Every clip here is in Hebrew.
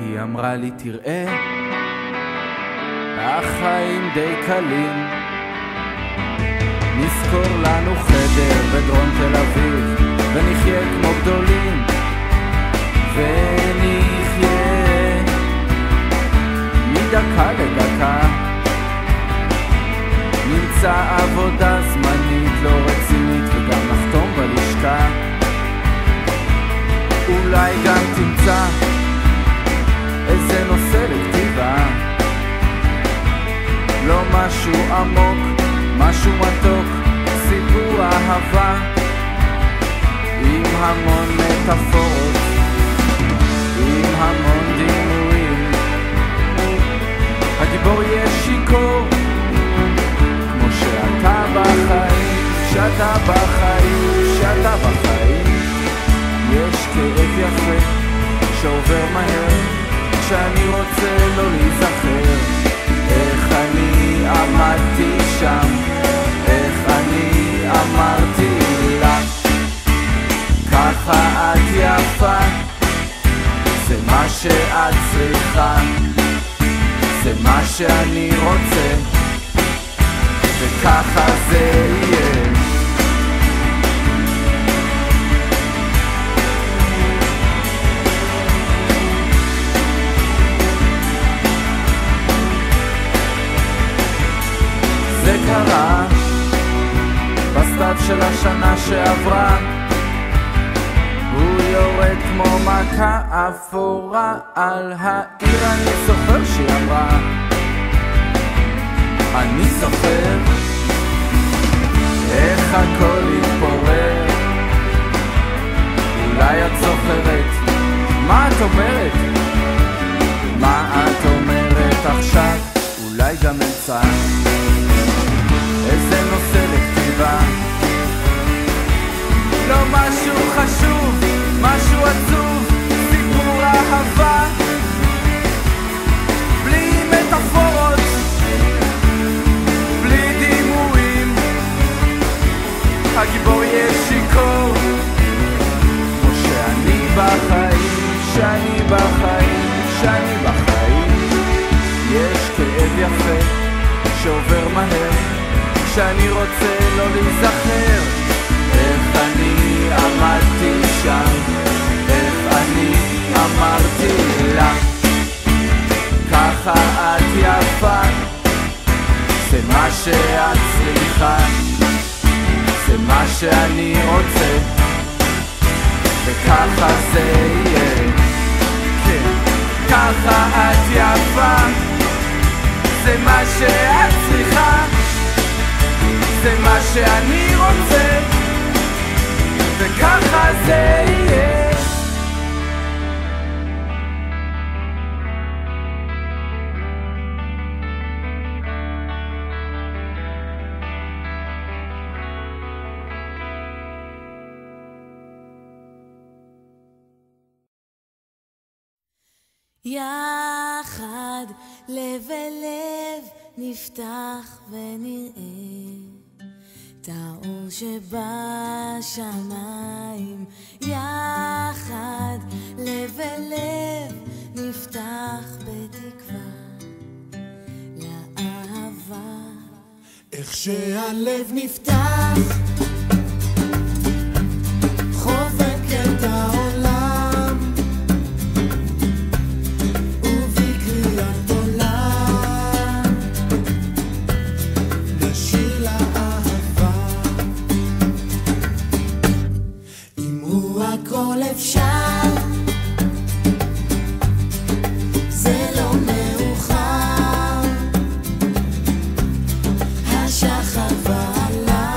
היא אמרה לי תראה, החיים די קלים, נזכור לנו חדר בדרום תל אביב ונחיה כמו גדולים, ונחיה מדקה לדקה, נמצא עבודה זמנית לא רצינית וגם נחתום בלשכה, אולי גם תמצא איזה נושא לכתיבה, לא משהו עמוק, משהו מתוק, סיפור אהבה עם המון מטאפורות, עם המון דימויים, הגיבור יהיה שיקור כמו שאתה בחיים, שאתה בחיים, שאתה בחיים. יש כאב יפה שעובר מהר כשאני רוצה לא להיזכר איך אני עמדתי שם, איך אני אמרתי לה ככה את יפה, זה מה שאת צריכה, זה מה שאני רוצה, וככה זה יהיה. זה קרה בסתיו של השנה שעברה, הוא יורד כמו מכה אפורה על העיר, אני זוכר שהיא אמרה, אני זוכר איך הכל התפורר, אולי את זוכרת, מה את אומרת? מה את אומרת עכשיו? אולי גם אמצע איזה נושא לכתיבה, לא משהו חשוב, משהו עצוב, סיפור אהבה בלי מטאפורות, בלי דימויים, הגיבור יהיה שיקור כמו שאני בחיים, שאני בחיים, שאני בחיים. יש כאב יפה שעובר מהר כשאני רוצה לא להיזכר איך אני עמדתי שם, איך אני אמרתי לה ככה את יפה, זה מה שאת צריכה, זה מה שאני רוצה, וככה זה יהיה. כן, ככה את יפה, זה מה שאת צריכה, זה מה שאני רוצה, וככה זה יהיה. יחד לב אל לב נפתח ונראה את האור שבשמיים, יחד לב אל לב נפתח בתקווה לאהבה. איך שהלב נפתח חובק את העולם ובקריאת עולם נשאיר לאהבה, אם הוא הכל אפשר זה לא מאוחר, השחר ועלה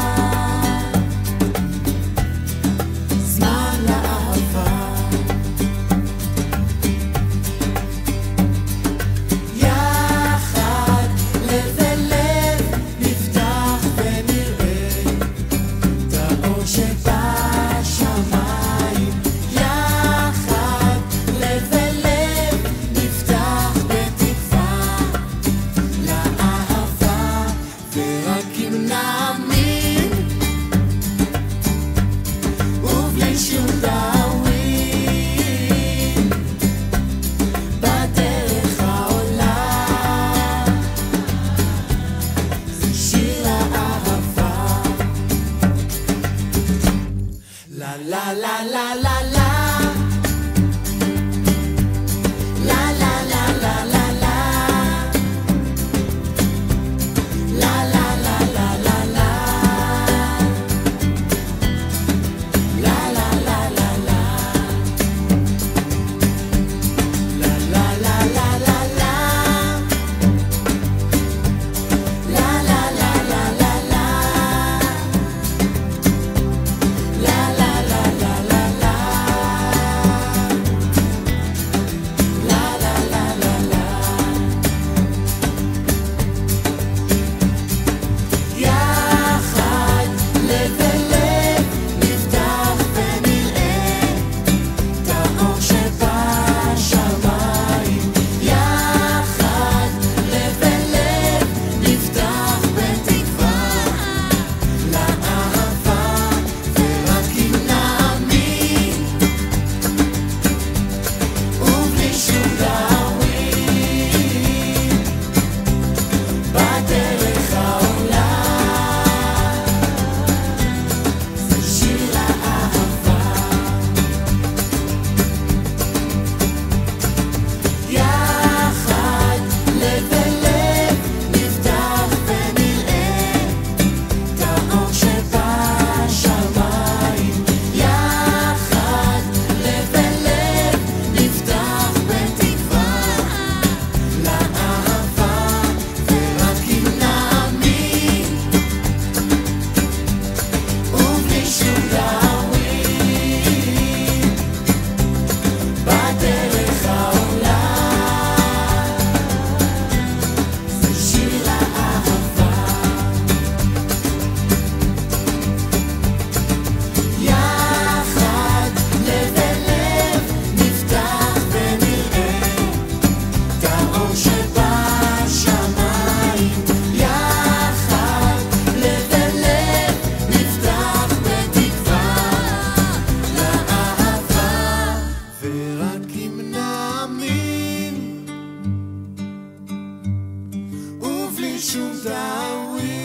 שום טעווית